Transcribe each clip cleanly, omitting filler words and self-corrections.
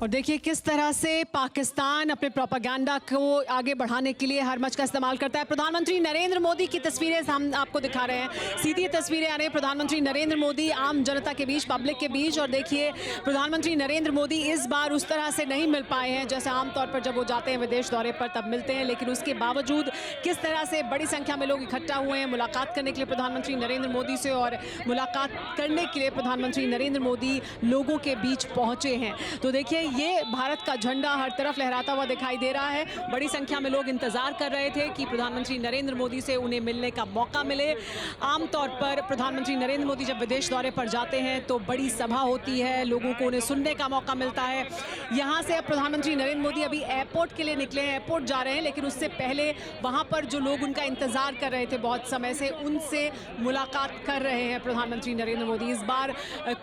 और देखिए किस तरह से पाकिस्तान अपने प्रोपेगेंडा को आगे बढ़ाने के लिए हर मंच का इस्तेमाल करता है। प्रधानमंत्री नरेंद्र मोदी की तस्वीरें हम आपको दिखा रहे हैं, सीधी तस्वीरें आ रही हैं प्रधानमंत्री नरेंद्र मोदी आम जनता के बीच, पब्लिक के बीच। और देखिए प्रधानमंत्री नरेंद्र मोदी इस बार उस तरह से नहीं मिल पाए हैं जैसे आमतौर पर जब वो जाते हैं विदेश दौरे पर तब मिलते हैं, लेकिन उसके बावजूद किस तरह से बड़ी संख्या में लोग इकट्ठा हुए हैं मुलाकात करने के लिए प्रधानमंत्री नरेंद्र मोदी से। और मुलाकात करने के लिए प्रधानमंत्री नरेंद्र मोदी लोगों के बीच पहुंचे हैं। तो देखिए ये भारत का झंडा हर तरफ लहराता हुआ दिखाई दे रहा है। बड़ी संख्या में लोग इंतजार कर रहे थे कि प्रधानमंत्री नरेंद्र मोदी से उन्हें मिलने का मौका मिले। आमतौर पर प्रधानमंत्री नरेंद्र मोदी जब विदेश दौरे पर जाते हैं तो बड़ी सभा होती है, लोगों को उन्हें सुनने का मौका मिलता है। यहाँ से अब प्रधानमंत्री नरेंद्र मोदी अभी एयरपोर्ट के लिए निकले हैं, एयरपोर्ट जा रहे हैं, लेकिन उससे पहले वहाँ पर जो लोग उनका इंतजार कर रहे थे बहुत समय से, उनसे मुलाकात कर रहे हैं प्रधानमंत्री नरेंद्र मोदी। इस बार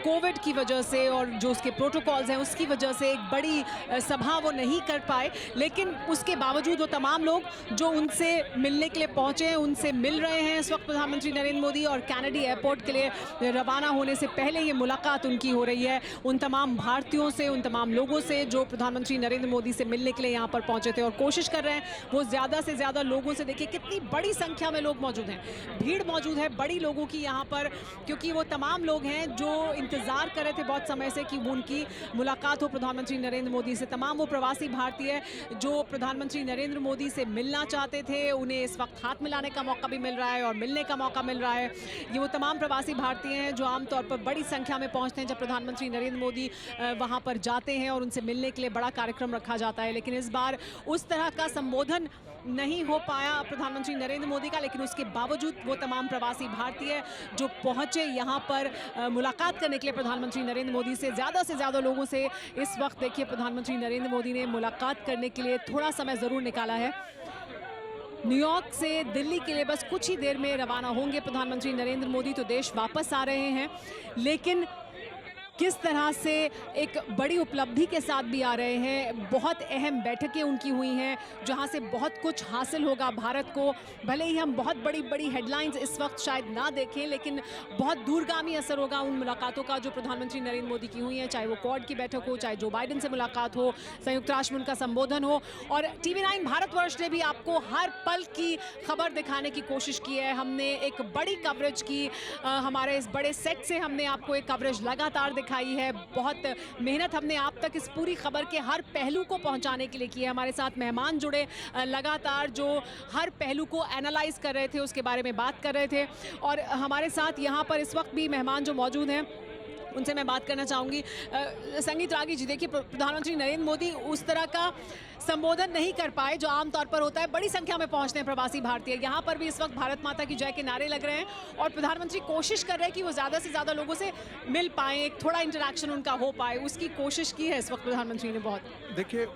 कोविड की वजह से और जो उसके प्रोटोकॉल्स हैं उसकी वजह से एक बड़ी सभा वो नहीं कर पाए, लेकिन उसके बावजूद वो तमाम लोग जो उनसे मिलने के लिए पहुंचे हैं उनसे मिल रहे हैं इस वक्त प्रधानमंत्री नरेंद्र मोदी। और कैनेडी एयरपोर्ट के लिए रवाना होने से पहले ये मुलाकात उनकी हो रही है उन तमाम भारतीयों से, उन तमाम लोगों से जो प्रधानमंत्री नरेंद्र मोदी से मिलने के लिए यहाँ पर पहुंचे थे और कोशिश कर रहे हैं वो ज़्यादा से ज़्यादा लोगों से। देखिए कितनी बड़ी संख्या में लोग मौजूद हैं, भीड़ मौजूद है बड़ी लोगों की यहाँ पर, क्योंकि वो तमाम लोग हैं जो इंतज़ार कर रहे थे बहुत समय से कि वो उनकी मुलाकात हो प्रधानमंत्री नरेंद्र मोदी से। तमाम वो प्रवासी भारतीय जो प्रधानमंत्री नरेंद्र मोदी से मिलना चाहते थे उन्हें इस वक्त हाथ मिलाने का मौका भी मिल रहा है और मिलने का मौका मिल रहा है। ये वो तमाम प्रवासी भारतीय हैं जो आमतौर पर बड़ी संख्या में पहुंचते हैं जब प्रधानमंत्री नरेंद्र मोदी वहां पर जाते हैं और उनसे मिलने के लिए बड़ा कार्यक्रम रखा जाता है। लेकिन इस बार उस तरह का संबोधन नहीं हो पाया प्रधानमंत्री नरेंद्र मोदी का, लेकिन उसके बावजूद वो तमाम प्रवासी भारतीय जो पहुंचे यहाँ पर मुलाकात करने के लिए प्रधानमंत्री नरेंद्र मोदी से ज़्यादा लोगों से इस वक्त देखिए प्रधानमंत्री नरेंद्र मोदी ने मुलाकात करने के लिए थोड़ा समय ज़रूर निकाला है। न्यूयॉर्क से दिल्ली के लिए बस कुछ ही देर में रवाना होंगे प्रधानमंत्री नरेंद्र मोदी, तो देश वापस आ रहे हैं। लेकिन किस तरह से एक बड़ी उपलब्धि के साथ भी आ रहे हैं, बहुत अहम बैठकें उनकी हुई हैं जहां से बहुत कुछ हासिल होगा भारत को। भले ही हम बहुत बड़ी हेडलाइंस इस वक्त शायद ना देखें, लेकिन बहुत दूरगामी असर होगा उन मुलाकातों का जो प्रधानमंत्री नरेंद्र मोदी की हुई हैं, चाहे वो क्वाड की बैठक हो, चाहे जो बाइडेन से मुलाकात हो, संयुक्त राष्ट्र में उनका संबोधन हो। और TV9 भारतवर्ष ने भी आपको हर पल की खबर दिखाने की कोशिश की है। हमने एक बड़ी कवरेज की, हमारे इस बड़े सेट से हमने आपको एक कवरेज लगातार दिखाई है। बहुत मेहनत हमने आप तक इस पूरी खबर के हर पहलू को पहुंचाने के लिए की है। हमारे साथ मेहमान जुड़े लगातार जो हर पहलू को एनालाइज कर रहे थे, उसके बारे में बात कर रहे थे। और हमारे साथ यहाँ पर इस वक्त भी मेहमान जो मौजूद हैं उनसे मैं बात करना चाहूँगी। संगीत रागी जी, देखिए प्रधानमंत्री नरेंद्र मोदी उस तरह का संबोधन नहीं कर पाए जो आमतौर पर होता है, बड़ी संख्या में पहुंचते हैं प्रवासी भारतीय। यहाँ पर भी इस वक्त भारत माता की जय के नारे लग रहे हैं और प्रधानमंत्री कोशिश कर रहे हैं कि वो ज़्यादा से ज़्यादा लोगों से मिल पाएँ, एक थोड़ा इंटरेक्शन उनका हो पाए, उसकी कोशिश की है इस वक्त प्रधानमंत्री ने बहुत। देखिए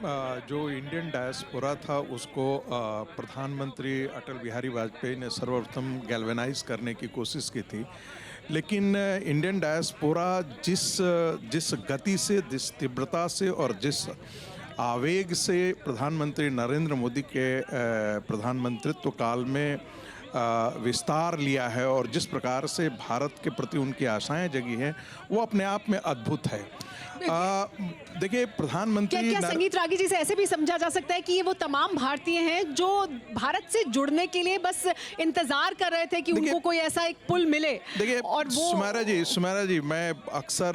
जो इंडियन डायस्पोरा था उसको प्रधानमंत्री अटल बिहारी वाजपेयी ने सर्वप्रथम गैल्वेनाइज करने की कोशिश की थी, लेकिन इंडियन डायस्पोरा जिस गति से, जिस तीव्रता से और जिस आवेग से प्रधानमंत्री नरेंद्र मोदी के प्रधानमंत्रित्व काल में विस्तार लिया है और जिस प्रकार से भारत के प्रति उनकी आशाएं जगी हैं वो अपने आप में अद्भुत है। देखिए प्रधानमंत्री क्या संगीत रागी जी से ऐसे भी समझा जा सकता है कि ये वो तमाम भारतीय हैं जो भारत से जुड़ने के लिए बस इंतजार कर रहे थे कि उनको कोई ऐसा एक पुल मिले? देखिए और वो सुमेरा जी, मैं अक्सर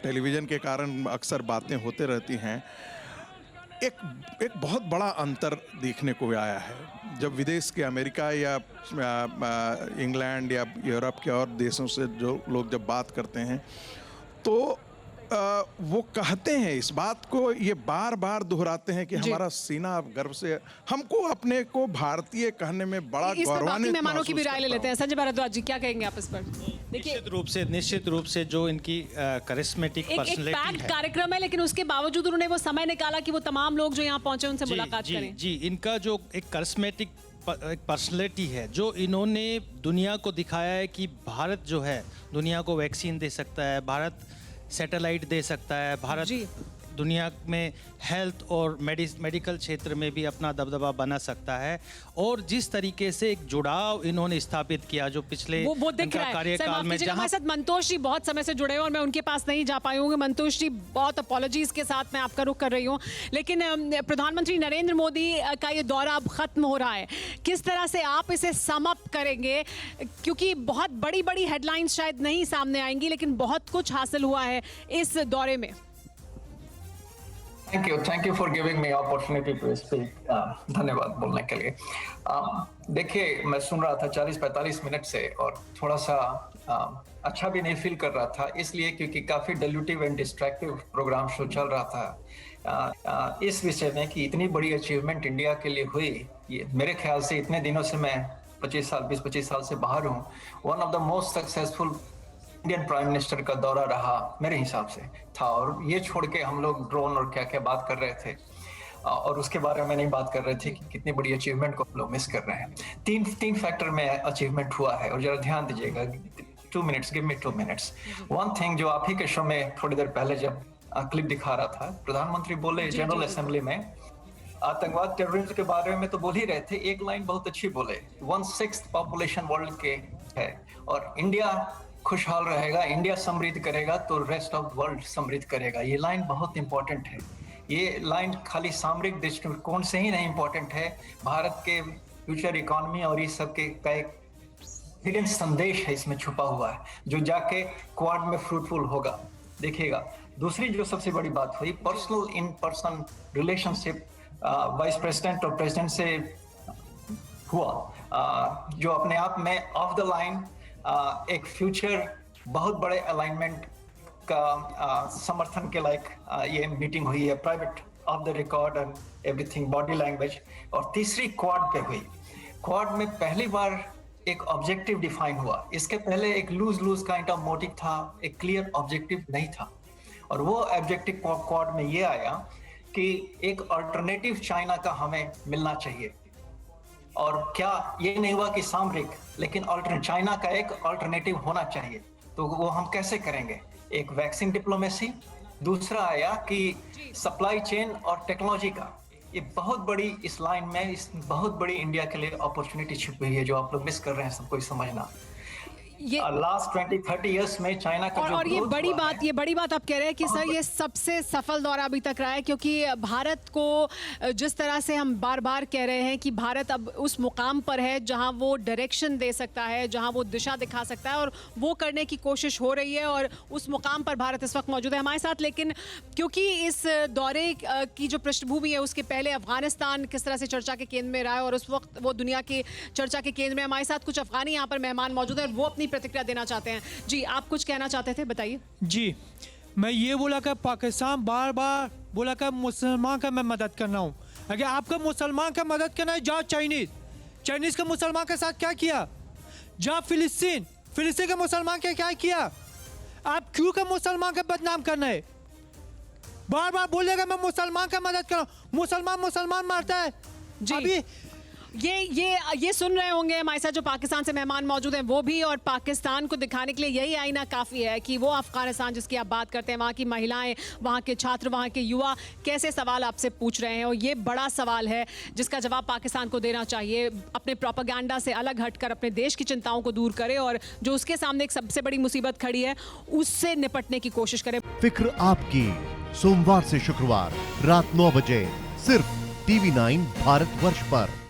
टेलीविजन के कारण अक्सर बातें होते रहती हैं, एक बहुत बड़ा अंतर देखने को आया है। जब विदेश के अमेरिका या इंग्लैंड या यूरोप के और देशों से जो लोग जब बात करते हैं तो वो कहते हैं इस बात को, ये बार बार दोहराते हैं कि हमारा सीना गर्व से, हमको अपने को भारतीय कहने में बड़ा गौरवान्वित। मेहमानों की भी राय ले लेते हैं। संजय भारद्वाज जी, क्या कहेंगे आप इस पर? निश्चित रूप से जो इनकी करिश्मेटिक पर्सनैलिटी है, कार्यक्रम है, लेकिन उसके बावजूद उन्होंने वो समय निकाला कि वो तमाम लोग जो यहाँ पहुंचे उनसे मुलाकात करें। जी, इनका जो एक करिश्मेटिक एक पर्सनैलिटी है जो इन्होंने दुनिया को दिखाया है कि भारत जो है दुनिया को वैक्सीन दे सकता है, भारत सैटेलाइट दे सकता है, भारत दुनिया में हेल्थ और मेडिकल क्षेत्र में भी अपना दबदबा बना सकता है। और जिस तरीके से एक जुड़ाव इन्होंने स्थापित किया जो पिछले वो दिख रहा है। सर, कार्यकाल माफ में, कीजिएगा, जहां हमारे साथ मंतोष जी बहुत समय से जुड़े हैं और मैं उनके पास नहीं जा पाई हूँ। मंतोष जी, बहुत अपॉलॉजीज के साथ मैं आपका रुख कर रही हूँ, लेकिन प्रधानमंत्री नरेंद्र मोदी का ये दौरा अब खत्म हो रहा है, किस तरह से आप इसे सम अप करेंगे? क्योंकि बहुत बड़ी बड़ी हेडलाइंस शायद नहीं सामने आएंगी, लेकिन बहुत कुछ हासिल हुआ है इस दौरे में। Thank you for giving me opportunity to speak. धन्यवाद बोलने के लिए। देखिए, मैं सुन रहा था 40-45 मिनट से और थोड़ा सा अच्छा भी नहीं फील कर रहा था, इसलिए क्योंकि काफी dilutive and distractive programme show चल रहा था इस विषय में कि इतनी बड़ी अचीवमेंट इंडिया के लिए हुई। ये मेरे ख्याल से इतने दिनों से मैं 20-25 साल से बाहर हूँ, one of the most successful Indian prime minister का दौरा रहा मेरे हिसाब से था। और ये छोड़ के हम लोग ड्रोन और क्या क्या बात कर रहे थे और उसके बारे में नहीं बात कर रहे थे कि कितनी बड़ी अचीवमेंट को हम लोग मिस कर रहे हैं। तीन फैक्टर में अचीवमेंट हुआ है और जरा ध्यान दीजिएगा। 2 minutes, give me 2 minutes. One thing जो आप ही के शो में थोड़ी देर पहले जब क्लिप दिखा रहा था, प्रधानमंत्री बोले जनरल असेंबली में आतंकवाद टेररिज्म के बारे में तो बोल ही रहे थे, एक लाइन बहुत अच्छी बोले, 1/6 पॉपुलेशन वर्ल्ड के है और इंडिया खुशहाल रहेगा, इंडिया समृद्ध करेगा तो रेस्ट ऑफ वर्ल्ड समृद्ध करेगा। ये लाइन बहुत इंपॉर्टेंट है। ये लाइन खाली सामरिक दृष्टिकोण से ही नहीं इंपॉर्टेंट है, भारत के फ्यूचर इकोनॉमी और इस सब के का एक हिडन संदेश है इसमें छुपा हुआ है, जो जाके क्वाड में फ्रूटफुल होगा। देखिएगा, दूसरी जो सबसे बड़ी बात हुई, personal in person relationship vice president और प्रेसिडेंट से हुआ, जो अपने आप में ऑफ द लाइन एक फ्यूचर बहुत बड़े अलाइनमेंट का समर्थन के लायक ये मीटिंग हुई है, private of the record and everything, body language. और तीसरी क्वाड पे हुई। क्वाड में पहली बार एक ऑब्जेक्टिव डिफाइन हुआ, इसके पहले एक लूज काइंड ऑफ मोटिव था, एक क्लियर ऑब्जेक्टिव नहीं था। और वो ऑब्जेक्टिव क्वाड में ये आया कि एक अल्टरनेटिव चाइना का हमें मिलना चाहिए। और क्या ये नहीं हुआ कि सामरिक, लेकिन चाइना का एक अल्टरनेटिव होना चाहिए। तो वो हम कैसे करेंगे? एक वैक्सीन डिप्लोमेसी, दूसरा आया कि सप्लाई चेन और टेक्नोलॉजी का। ये बहुत बड़ी इस लाइन में इस बहुत बड़ी इंडिया के लिए अपॉर्चुनिटी छुपी हुई है, जो आप लोग मिस कर रहे हैं सबको समझना। ये लास्ट 20-30 इयर्स में चाइना का और ये बड़ी बात आप कह रहे हैं कि सर ये सबसे सफल दौरा अभी तक रहा है, क्योंकि भारत को जिस तरह से हम बार बार कह रहे हैं कि भारत अब उस मुकाम पर है जहां वो डायरेक्शन दे सकता है, जहां वो दिशा दिखा सकता है, और वो करने की कोशिश हो रही है और उस मुकाम पर भारत इस वक्त मौजूद है हमारे साथ। लेकिन क्योंकि इस दौरे की जो पृष्ठभूमि है, उसके पहले अफगानिस्तान किस तरह से चर्चा के केंद्र में रहा है और उस वक्त वो दुनिया की चर्चा के केंद्र में, हमारे साथ कुछ अफगानी यहाँ पर मेहमान मौजूद है और वो अपनी प्रतिक्रिया देना चाहते हैं। जी, आप कुछ कहना चाहते थे, बताइए। जी, मैं ये बोला कि पाकिस्तान बार बार बोला कि मुसलमान का मैं मदद करना हूँ। अगर आपका मुसलमान का मदद करना है, जाओ चाइनीज का मुसलमान के साथ क्या किया, जाओ फिलिस्तीन के मुसलमान के क्या किया। आप क्यों का मुसलमान का बदनाम करना है? बार बार बोलेगा मैं मुसलमान का मदद कर रहा हूँ, मुसलमान मारता है। जी, अभी ये सुन रहे होंगे हमारे साथ जो पाकिस्तान से मेहमान मौजूद हैं वो भी, और पाकिस्तान को दिखाने के लिए यही आईना काफ़ी है कि वो अफगानिस्तान जिसकी आप बात करते हैं, वहाँ की महिलाएं, वहाँ के छात्र, वहाँ के युवा कैसे सवाल आपसे पूछ रहे हैं, और ये बड़ा सवाल है जिसका जवाब पाकिस्तान को देना चाहिए। अपने प्रोपेगेंडा से अलग हटकर अपने देश की चिंताओं को दूर करे और जो उसके सामने एक सबसे बड़ी मुसीबत खड़ी है उससे निपटने की कोशिश करे। फिक्र आपकी, सोमवार से शुक्रवार रात 9 बजे सिर्फ TV9 भारतवर्ष पर।